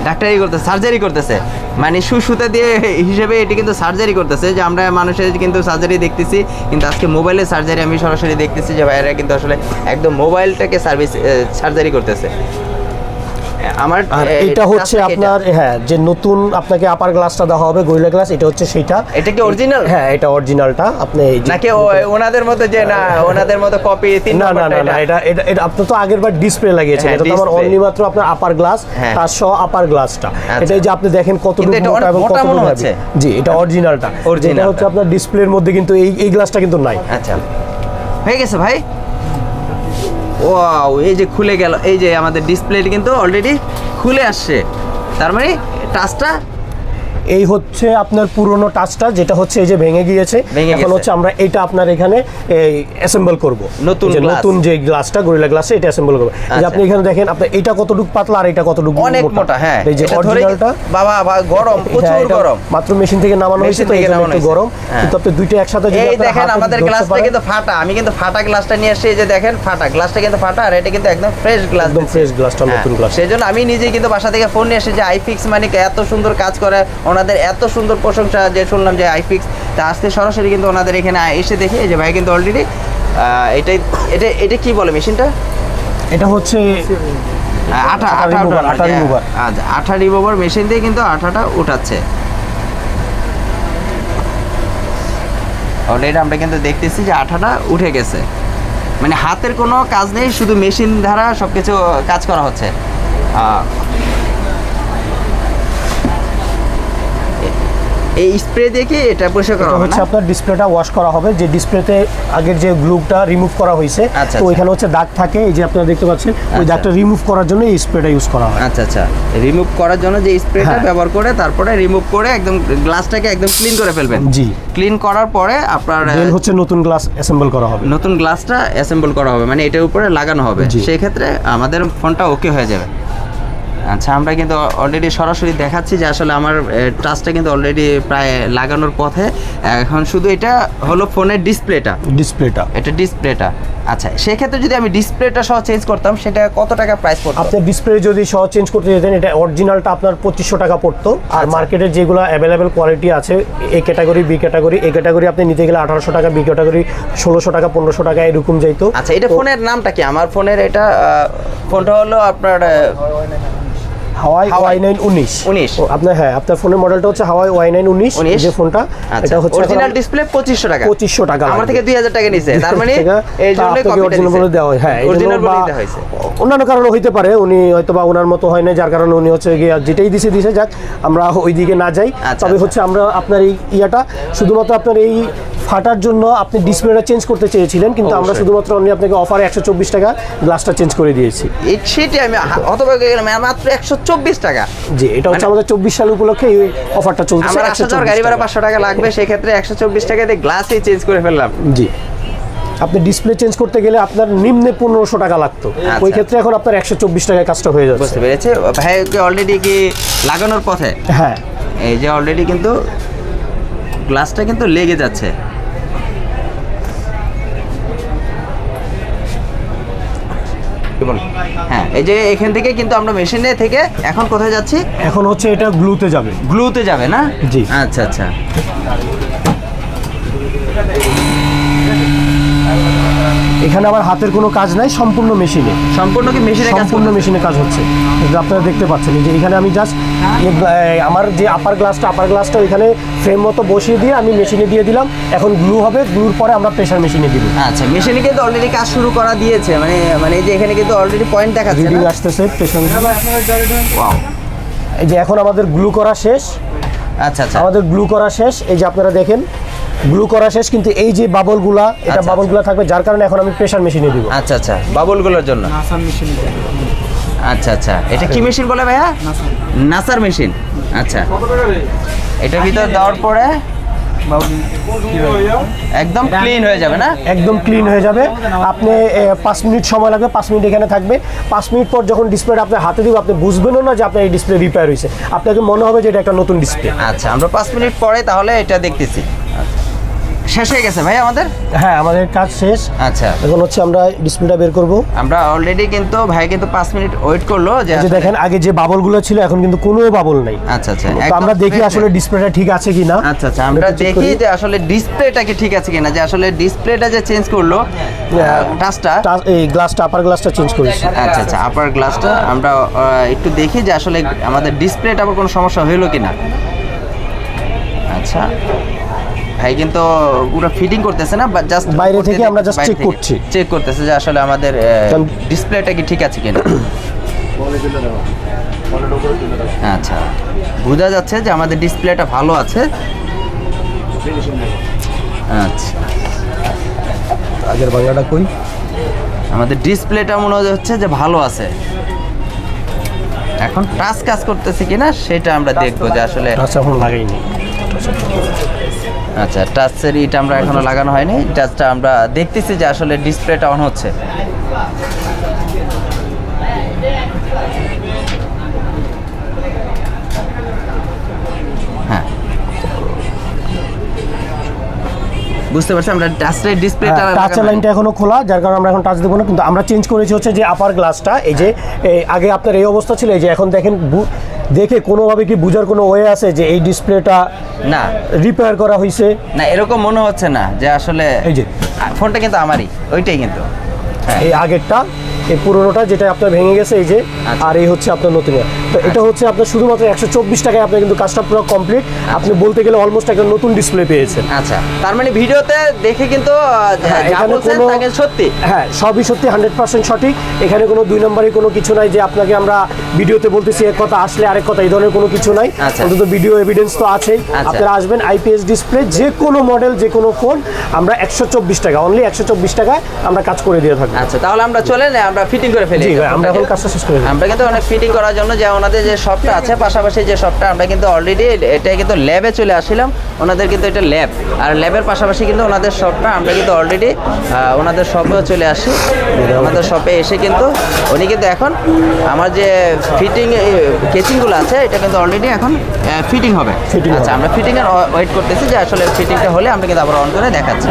ডাক্তারি করতেছে, সার্জারি করতেছে, মানে সুতা দিয়ে হিসেবে এটি কিন্তু সার্জারি করতেছে। যে আমরা মানুষের কিন্তু সার্জারি দেখতেছি, কিন্তু আজকে মোবাইলের সার্জারি আমি সরাসরি দেখতেছি যে ভাইয়েরা কিন্তু আসলে একদম মোবাইলটাকে সার্জারি করতেছে। আমার এটা হচ্ছে আপনার, হ্যাঁ, যে নতুন আপনাকে আপার গ্লাসটা দেওয়া হবে গরিলা গ্লাস, এটা হচ্ছে সেটা। এটা কি অরিজিনাল? হ্যাঁ, এটা অরিজিনালটা। আপনি নাকি ওনাদের মতো যে না, ওনাদের মতো কপি? না না না, এটা আপনি তো আগেরবার ডিসপ্লে লাগিয়েছেন, এটা তো আমার অনলি মাত্র আপনার আপার গ্লাস, তার সহ আপার গ্লাসটা। এটা যে আপনি দেখেন কতটুকু মোটা এবং কতটুকু হচ্ছে। জি, এটা অরিজিনালটা। এটা হচ্ছে আপনার ডিসপ্লের মধ্যে, কিন্তু এই গ্লাসটা কিন্তু নাই। আচ্ছা, হয়ে গেছে ভাই। ওয়াও, এই যে খুলে গেল, এই যে আমাদের ডিসপ্লেটি কিন্তু অলরেডি খুলে আসছে। তার মানে টাচটা এই হচ্ছে আপনার পুরনো টাচটা, যেটা হচ্ছে এই যে ভেঙে গিয়েছে। এখন হচ্ছে আমরা এটা আপনার এখানে এই অ্যাসেম্বল করব, নতুন যে গ্লাসটা গরিলা গ্লাসে এটা অ্যাসেম্বল করব। যে আপনি এখানে দেখেন, আপনার এটা কতটুকু পাতলা আর এটা কতটুকু অনেক মোটা। হ্যাঁ, এই যে অরিজিনালটা, বাবা গরম, প্রচুর গরম, মাত্র মেশিন থেকে নামানো হয়েছে, তো একটু গরম। কিন্তু আপনি দুইটা একসাথে যদি এই দেখেন, আমাদের গ্লাসটা কিন্তু ফাটা, আমি কিন্তু ফাটা গ্লাসটা নিয়ে আসছি। এই যে দেখেন, ফাটা গ্লাসটা কিন্তু ফাটা, আর এটা কিন্তু একদম ফ্রেশ গ্লাস, একদম ফ্রেশ গ্লাসটা, নতুন গ্লাস। সেজন্য আমি নিজেই কিন্তু বাসা থেকে ফোন নিয়ে এসে যে আইফিক্স মানে এত সুন্দর কাজ করে, ওনাদের এত সুন্দর প্রশংসা যে শুনলাম যে আইফিক্স, তা আজকে সরাসরি কিন্তু ওনাদের এখানে এসে দেখে এই যে ভাই কিন্তু অলরেডি এটাই এটা এটা কি বলে মেশিনটা? এটা হচ্ছে আঠা রিমুভার। আচ্ছা, আঠা রিমুভার মেশিন দিয়ে কিন্তু আঠাটা উঠাচ্ছে। অলরেডি আমরা কিন্তু দেখতেছি যে আঠাটা উঠে গেছে, মানে হাতের কোনো কাজ নেই, শুধু মেশিন দ্বারা সব কিছু কাজ করা হচ্ছে। এই স্প্রে দিয়ে কি এটা পরিষ্কার করা হবে? হচ্ছে আপনার ডিসপ্লেটা ওয়াশ করা হবে, যে ডিসপ্লেতে আগের যে গ্লুটা রিমুভ করা হয়েছে, আচ্ছা, তো ওইখানে হচ্ছে দাগ থাকে, এই যে আপনারা দেখতে পাচ্ছেন, ওই দাগটা রিমুভ করার জন্য এই স্প্রেটা ইউজ করা হয়। আচ্ছা আচ্ছা, রিমুভ করার জন্য যে স্প্রেটা ব্যবহার করে তারপরে রিমুভ করে একদম গ্লাসটাকে একদম ক্লিন করে ফেলবেন। জি, ক্লিন করার পরে আপনার দেন হচ্ছে নতুন গ্লাস অ্যাসেম্বল করা হবে। নতুন গ্লাসটা অ্যাসেম্বল করা হবে, মানে এটার উপরে লাগানো হবে। সেই ক্ষেত্রে আমাদের ফোনটা ওকে হয়ে যাবে। আচ্ছা, আমরা কিন্তু অলরেডি সরাসরি দেখাচ্ছি যে আসলে আমার টাচটা কিন্তু অলরেডি প্রায় লাগানোর পথে। এখন শুধু এটা হলো ফোনের ডিসপ্লেটা। এটা ডিসপ্লেটা। আচ্ছা, সেক্ষেত্রে যদি আমি ডিসপ্লেটা সহ চেঞ্জ করতাম সেটা কত টাকা প্রাইস পড়তো? আপনি ডিসপ্লে যদি সহ চেঞ্জ করতে যেতেন, এটা অরিজিনালটা আপনার 2500 টাকা পড়তো। আর মার্কেটের যেগুলো অ্যাভেলেবেল কোয়ালিটি আছে, A category, B category, A category আপনি নিতে গেলে 1800 টাকা, বি ক্যাটাগরি 1600 টাকা, 1500 টাকা এরকম যাইতো। আচ্ছা, এটা ফোনের নামটা কি? আমার ফোনের এটা ফোনটা হলো আপনার হাওয়াই Y9 19। আপনার আপনার ফোনের মডেলটা হচ্ছে হাওয়াই Y9 19 যে ফোনটা, এটা হচ্ছে অরিজিনাল ডিসপ্লে 2500 টাকা। 2500 টাকা আমার থেকে 2000 টাকা নিছে, তার মানে এই জন্য কপিটা বলে দেওয়া হয়। হ্যাঁ, অরিজিনাল বলে দেওয়া হয়েছে। অন্যান্য কারণে হইতে পারে, উনি হয়তো বা ওনার মতো হয় না, যার কারণে উনি হচ্ছে গিয়ে যেটাই দিছে যাক, আমরা ওই দিকে না যাই। তবে হচ্ছে আমরা আপনার এই ইয়াটা শুধুমাত্র আপনার এই ফাটার জন্য আপনি ডিসপ্লেটা চেঞ্জ করতে চেয়েছিলেন, কিন্তু আমরা শুধুমাত্র আপনাকে অফারে 124 টাকা গ্লাসটা চেঞ্জ করে দিয়েছি। সেটাই আমি হতবাক হয়ে গেলাম, মাত্র 124 টাকা। জি, এটা হচ্ছে আমাদের 24 সাল উপলক্ষে এই অফারটা চলছে। আমার 124 গাড়ি ভাড়া 500 টাকা লাগবে, সেই ক্ষেত্রে 124 টাকা দিয়ে গ্লাসই চেঞ্জ করে ফেললাম। জি, আপনি ডিসপ্লে চেঞ্জ করতে গেলে আপনার নিম্নে 1500 টাকা লাগতো, ওই ক্ষেত্রে এখন আপনার 124 টাকায় কাজটা হয়ে যাচ্ছে। বুঝতে পেরেছি ভাই, অলরেডি কি লাগানোর পথে? হ্যাঁ, এই যে অলরেডি কিন্তু গ্লাসটা কিন্তু লেগে যাচ্ছে। হ্যাঁ, এই যে এখান থেকে কিন্তু আমরা মেশিনে থেকে এখন কোথায় যাচ্ছি? এখন হচ্ছে এটা গ্লুতে যাবে। গ্লুতে যাবে না? জি। আচ্ছা আচ্ছা, এখানে আবার হাতের কোনো কাজ নাই, সম্পূর্ণ মেশিনে। সম্পূর্ণ কি মেশিনে? সম্পূর্ণ মেশিনে কাজ হচ্ছে, আপনারা দেখতে পাচ্ছেন। যে এখানে আমি জাস্ট আমার যে আপার গ্লাসটা এখানে ফ্রেম মতো বসিয়ে দিয়ে আমি মেশিনে দিয়ে দিলাম। এখন গ্লু হবে, গ্লুর পরে আমরা প্রেসার মেশিনে দিব। আচ্ছা, মেশিনে কিন্তু অলরেডি কাজ শুরু করা দিয়েছে, মানে যে এখানে কিন্তু অলরেডি পয়েন্ট দেখাচ্ছে, রিডিং আসতেছে প্রেসার। ওয়াও, এই যে এখন আমাদের গ্লু করা শেষ। আচ্ছা আচ্ছা, আমাদের গ্লু করা শেষ, এই যে আপনারা দেখেন গ্লু করা শেষ, কিন্তু এই যে বাবলগুলা, এটা বাবলগুলা থাকবে, যার কারণে এখন আমি প্রেসার মেশিনে দিব। আচ্ছা আচ্ছা, বাবলগুলোর জন্য। আচ্ছা আচ্ছা, এটা কি মেশিন বলে ভাইয়া? নাসার মেশিন। আচ্ছা, এটা ভিতর দেওয়ার পরে একদম ক্লিন হয়ে যাবে না? একদম ক্লিন হয়ে যাবে। আপনি 5 মিনিট সময় লাগবে, 5 মিনিট এখানে থাকবে। 5 মিনিট পর যখন ডিসপ্লেটা আপনার হাতে দিব, আপনি বুঝবেনও না যে আপনার এই ডিসপ্লে রিপেয়ার হয়েছে, আপনাকে মনে হবে যে এটা একটা নতুন ডিসপ্লে। আচ্ছা, আমরা 5 মিনিট পরে তাহলে এটা দেখতেছি। শেষ হয়ে গেছে ভাই আমাদের? হ্যাঁ, আমাদের কাজ শেষ। আচ্ছা, এখন হচ্ছে আমরা ডিসপ্লেটা বের করব। আমরা অলরেডি কিন্তু ভাই কিন্তু 5 মিনিট ওয়েট করলো, যে দেখেন আগে যে বাবলগুলো ছিল এখন কিন্তু কোনো বাবল নাই। আচ্ছা আচ্ছা, তো আমরা দেখি আসলে ডিসপ্লেটা ঠিক আছে কিনা। আচ্ছা আচ্ছা, আমরা দেখি যে আসলে ডিসপ্লেটা কি ঠিক আছে কিনা, যে আসলে ডিসপ্লেটা যে চেঞ্জ করলো, টাচটা এই গ্লাসটা, আপার গ্লাসটা চেঞ্জ করেছি। আচ্ছা আচ্ছা, আপার গ্লাসটা আমরা একটু দেখি যে আসলে আমাদের ডিসপ্লেটা আবার কোনো সমস্যা হলো কিনা। আচ্ছা ভাই কিন্তু পুরো ফিটিং করতেছে না, জাস্ট বাইরে থেকে আমরা জাস্ট চেক করতেছে যে আসলে আমাদের ডিসপ্লেটা কি ঠিক আছে কিনা। আচ্ছা, বোঝা যাচ্ছে যে আমাদের ডিসপ্লেটা ভালো আছে। আচ্ছা, আগের বাংলাটা কই? আমাদের ডিসপ্লেটা মনে হচ্ছে যে ভালো আছে। এখন টাচ কাজ করতেছে কিনা সেটা আমরা দেখবো, যে আসলে এখন লাগাইনি। আচ্ছা, টাচের ইটা আমরা এখনো লাগানো হয়নি, টাচটা আমরা দেখতেছি যে আসলে ডিসপ্লেটা অন হচ্ছে। হ্যাঁ, বুঝতে পারছি, আমরা টাচের ডিসপ্লেটা টাচের লাইনটা এখনো খোলা, যার কারণে আমরা এখন টাচ দেবো না, কিন্তু আমরা চেঞ্জ করেছি হচ্ছে যে আপার গ্লাসটা, এই যে আগে আপনার এই অবস্থা ছিল, এই যে এখন দেখেন দেখে কোনোভাবে কি বুঝার কোনো ওয়ে আছে যে এই ডিসপ্লেটা না রিপেয়ার করা হয়েছে? না, এরকম মনে হচ্ছে না যে আসলে এই যে ফোনটা কিন্তু আমারই, ওইটাই কিন্তু এই আগেরটা, এই পুরোনোটা যেটা আপনার ভেঙে গেছে, এই যে, আর এই হচ্ছে আপনার নতুন। তো এটা হচ্ছে আপনার শুধুমাত্র 124 টাকায় আপনার কিন্তু কাজটা পুরো কমপ্লিট। আপনি বলতে গেলে অলমোস্ট একটা নতুন ডিসপ্লে পেয়েছেন। আচ্ছা, তার মানে ভিডিওতে দেখে কিন্তু যা বলছেন তা কিন্তু সত্যি। হ্যাঁ, সবই সত্যি, 100% সঠিক। এখানে কোনো দুই নম্বরই কোনো কিছু নাই যে আপনাকে আমরা ভিডিওতে বলতেছি এক কথা আসলে আরেক কথা, এই ধরনের কোনো কিছু নাই। অন্তত ভিডিও এভিডেন্স তো আছেই। আপনারা আসবেন, আইপিএস ডিসপ্লে যে কোনো মডেল যে কোনো ফোন আমরা 124 টাকা, অনলি 124 টাকায় আমরা কাজ করে দিয়ে থাকবো। আচ্ছা, তাহলে আমরা চলেন আমরা ফিটিং করে ফেলি। জি ভাই, আমরা এখন কাজটা শেষ করে দিই। আমরা কিন্তু অনেক ফিটিং করার জন্য যে ওনাদের যে শপটা আছে পাশাপাশি যে শপটা, আমরা কিন্তু অলরেডি এটা কিন্তু ল্যাবে চলে আসছিলাম। ওনাদের কিন্তু এটা ল্যাব, আর ল্যাবের পাশাপাশি কিন্তু ওনাদের শপটা, আমরা কিন্তু অলরেডি ওনাদের শপেও চলে আসি। ওনাদের শপে এসে কিন্তু উনি কিন্তু এখন আমার যে ফিটিং কেচিংগুলো আছে এটা কিন্তু অলরেডি এখন ফিটিং হবে। আচ্ছা, আমরা ফিটিংয়ের ওয়েট করতেছি যে আসলে ফিটিংটা হলে আমরা কিন্তু আবার অন করে দেখাচ্ছি।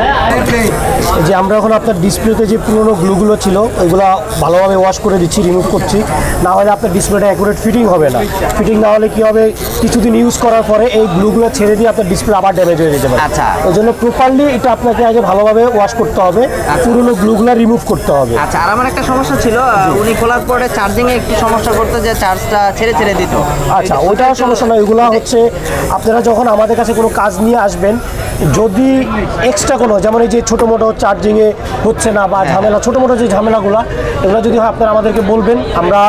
যে আমরা এখন আপনার ডিসপ্লেতে যে পুরোনো গ্লুগুলো ছিল ওইগুলো ভালোভাবে ওয়াশ করে দিচ্ছি, রিমুভ করছি। না হলে আপনার ডিসপ্লেটা অ্যাকুরেট ফিটিং হবে না। ফিটিং না হলে কি হবে, কিছুদিন ইউজ করার পরে এই গ্লুগুলো ছেড়ে দিয়ে আপনার ডিসপ্লে আবার ড্যামেজ হয়ে যেতে পারে। আচ্ছা, ওই জন্য প্রপারলি এটা আপনাকে আগে ভালোভাবে ওয়াশ করতে হবে, পুরোনো গ্লুগুলো রিমুভ করতে হবে। আচ্ছা, আর আমার একটা সমস্যা ছিল, উনি খোলার পরে চার্জিংয়ে একটু সমস্যা করতো, যে চার্জটা ছেড়ে ছেড়ে দিত। আচ্ছা, ওইটা সমস্যা নয়। ওইগুলো হচ্ছে আপনারা যখন আমাদের কাছে কোনো কাজ নিয়ে আসবেন, যদি এক্সট্রা কোনো, যেমন এই যে ছোটো মোটো চার্জিংয়ে হচ্ছে না বা ঝামেলা, ছোটো মোটো যে ঝামেলাগুলো, এগুলো যদি হয় আপনারা আমাদেরকে বলবেন। আমরা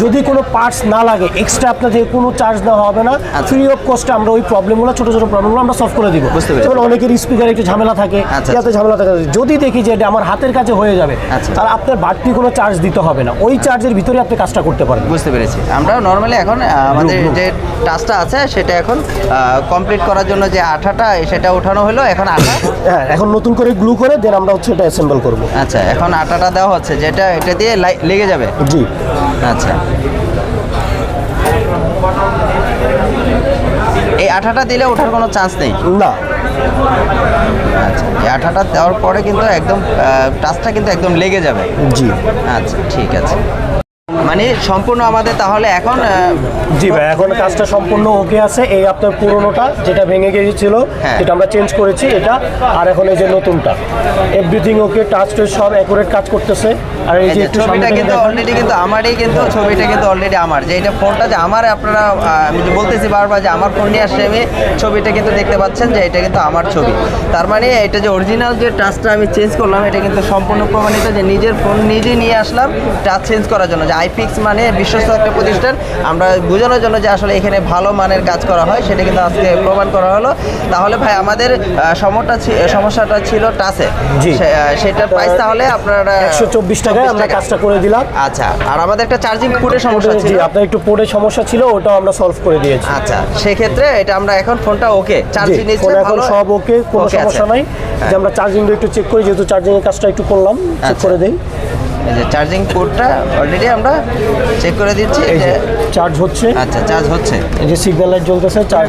যদি কোনো পার্টস না লাগে, এক্সট্রা আপনাদের কোনো চার্জ দেওয়া হবে না, ফ্রি অফ কস্টে আমরা ওই প্রবলেমগুলো, ছোটো ছোটো প্রবলেমগুলো আমরা সলভ করে দিব। যেমন অনেকের স্পিকারে একটু ঝামেলা থাকে, যাতে ঝামেলা থাকে, যদি দেখি যে এটা আমার হাতের কাছে হয়ে যাবে, তাহলে আপনার বাড়তি কোনো চার্জ দিতে হবে না, ওই চার্জের ভিতরে আপনি কাজটা করতে পারবেন। বুঝতে পেরেছি। আমরা নর্মালি এখন আমাদের যে টাচটা আছে সেটা এখন কমপ্লিট করার জন্য যে আঠাটা সেটা ওঠানো হলো, এখন আঠা, হ্যাঁ, এখন নতুন করে গ্লু করে দেন আমরা হচ্ছে এটা অ্যাসেম্বল করব। আচ্ছা, এখন আটাটা দেওয়া হচ্ছে, যেটা এটা দিয়ে লেগে যাবে। জি, আচ্ছা, এই আঠাটা দিলে ওঠার কোনো চান্স নেই না। আচ্ছা, এই আঠাটা দেওয়ার পরে কিন্তু একদম টাচটা কিন্তু একদম লেগে যাবে। জি, আচ্ছা, ঠিক আছে। মানে সম্পূর্ণ আমাদের তাহলে এখন জি ভাই, এখন কাজটা সম্পূর্ণ ওকে আছে। এই আপনার পুরোনোটা যেটা ভেঙে গিয়েছিল, যেটা আমরা চেঞ্জ করেছি এটা, আর এখন এই যে নতুনটা, এভরিথিং ওকে, টাচ টুচ সব অ্যাকুরেট কাজ করতেছে। আর এই যে একটু ছবিটা কিন্তু অলরেডি কিন্তু আমারই, কিন্তু ছবিটা কিন্তু অলরেডি আমার, যে এটা ফোনটা যে আমার, আপনারা আমি যে বলতেছি বারবার যে আমার ফোন নিয়ে আসছে, আমি ছবিটা কিন্তু দেখতে পাচ্ছেন যে এটা কিন্তু আমার ছবি। তার মানে এটা যে অরিজিনাল যে টাচটা আমি চেঞ্জ করলাম, এটা কিন্তু সম্পূর্ণ প্রমাণিত যে নিজের ফোন নিজে নিয়ে আসলাম টাচ চেঞ্জ করার জন্য। যে আইপিক্স মানে বিশ্বস্ত একটা প্রতিষ্ঠান, আমরা বোঝানোর জন্য যে আসলে এখানে ভালো মানের কাজ করা হয়, সেটা কিন্তু আজকে প্রমাণ করা হলো। তাহলে ভাই আমাদের সমস্যাটা ছিল টাচে, সেটার প্রাইস তাহলে আপনারা 124 টাকায় আমরা কাজটা করে দিলাম। আচ্ছা, আর আমাদের একটা চার্জিং পোর্টের সমস্যা ছিল, আপনার একটু পোর্টের সমস্যা ছিল, ওটাও আমরা সলভ করে দিয়েছি। আচ্ছা, সেক্ষেত্রে এটা আমরা এখন ফোনটা ওকে, চার্জিং নিচ্ছে, এখন সব ওকে, কোনো সমস্যা নাই। যে আমরা চার্জিংটা একটু চেক করি, যেহেতু চার্জিংয়ের কাজটা একটু করলাম, চেক করে দেই। এই যে চার্জিং পোর্টটা অলরেডি আমরা চেক করে দিচ্ছি, এই যে চার্জ হচ্ছে। আচ্ছা, চার্জ হচ্ছে, এই যে সিগন্যাল লাইট জ্বলতেছে, চার্জ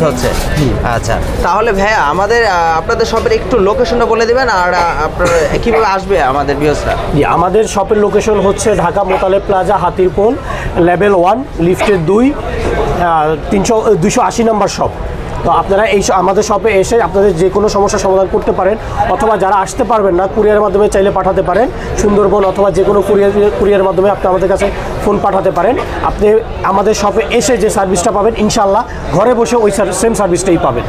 হচ্ছে। আচ্ছা, তাহলে ভাই আমাদের আপনাদের শপের একটু লোকেশনটা বলে দিবেন, আর আপনারা কিভাবে আসবে আমাদের ভিউয়ার্সরা? আমাদের শপের লোকেশন হচ্ছে ঢাকা মোতালেব প্লাজা, হাতিরপোল, লেভেল 1, লিফটের 2, 280 নম্বর শপ। তো আপনারা আমাদের শপে এসে আপনাদের যে কোনো সমস্যার সমাধান করতে পারেন, অথবা যারা আসতে পারবেন না, কুরিয়ারের মাধ্যমে চাইলে পাঠাতে পারেন, সুন্দরবন অথবা যে কোনো কুরিয়ারের মাধ্যমে আপনি আমাদের কাছে ফোন পাঠাতে পারেন। আপনি আমাদের শপে এসে যে সার্ভিসটা পাবেন, ইনশাল্লাহ ঘরে বসে ওই সেম সার্ভিসটাই পাবেন।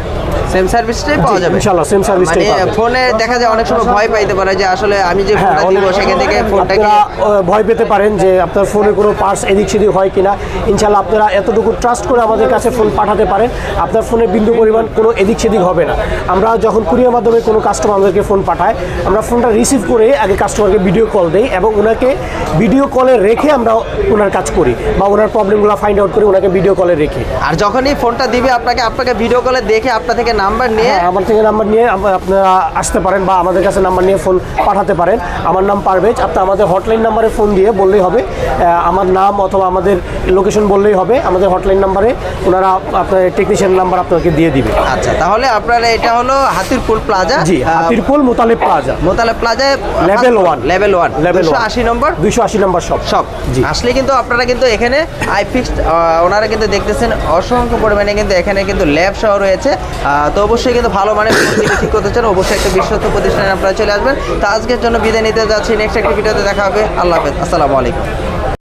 সেম সার্ভিসটাই পাওয়া যাবে ইনশাআল্লাহ, সেম সার্ভিসটাই পাবেন। ফোনে দেখা যায় অনেক সময় ভয় পাইতে পারে যে আসলে আমি যে ফোনটা দিব সেখান থেকে ফোনটাকে ভয় পেতে পারেন যে আপনার ফোনে কোনো পার্টস এদিক সেদিক হয় কিনা। ইনশাআল্লাহ আপনারা এতটুকু ট্রাস্ট করে আমাদের কাছে ফোন পাঠাতে পারেন, আপনার ফোনে বিন্দু পরিমাণ কোনো এদিক সেদিক হবে না। আমরা যখন কুরিয়ার মাধ্যমে কোনো কাস্টমার আমাদেরকে ফোন পাঠায়, আমরা ফোনটা রিসিভ করে আগে কাস্টমারকে ভিডিও কল দেই, এবং ওনাকে ভিডিও কলে রেখে আমরা ওনার কাজ করি, বা ওনার প্রবলেমগুলো ফাইন্ড আউট করে ওনাকে ভিডিও কলে রেখে। আর যখনই ফোনটা দিবে আপনাকে ভিডিও কলে দেখে আপনার থেকে নাম্বার নিয়ে হ্যাঁ, আমার থেকে নাম্বার নিয়ে আপনারা আসতে পারেন বা আমাদের কাছে নাম্বার নিয়ে ফোন পাঠাতে পারেন। আমার নাম পারভেজ। আপনি আমাদের হটলাইন নাম্বারে ফোন দিয়ে বললেই হবে, আমার নাম অথবা আমাদের লোকেশন বললেই হবে। আমাদের হটলাইন নাম্বারে ওনারা আপনার টেকনিশিয়ান নাম্বার আপনাকে দিয়ে দিবে। আচ্ছা, তাহলে আপনারা এটা হলো হাতিরপুল প্লাজা, জি, হাতিরপুল মোতালেব প্লাজা, মোতালেব প্লাজায় লেভেল 1 লেভেল 1 লেভেল 280 নম্বর 280 নম্বর সব সব। জি। আসলে কিন্তু আপনারা কিন্তু এখানে আইফিক্স ওনারা কিন্তু দেখতেছেন অসংখ্য পরিমাণে কিন্তু এখানে কিন্তু ল্যাব সহ রয়েছে। তো অবশ্যই কিন্তু ভালো মানে ঠিক করতে চান অবশ্যই একটা বিশ্বস্ত প্রতিষ্ঠানে আপনারা চলে আসবেন। তো আজকের জন্য বিদায় নিতে যাচ্ছি, নেক্সট একটা ভিডিওতে দেখা হবে। আল্লাহ হাফেজ, আসসালামু আলাইকুম।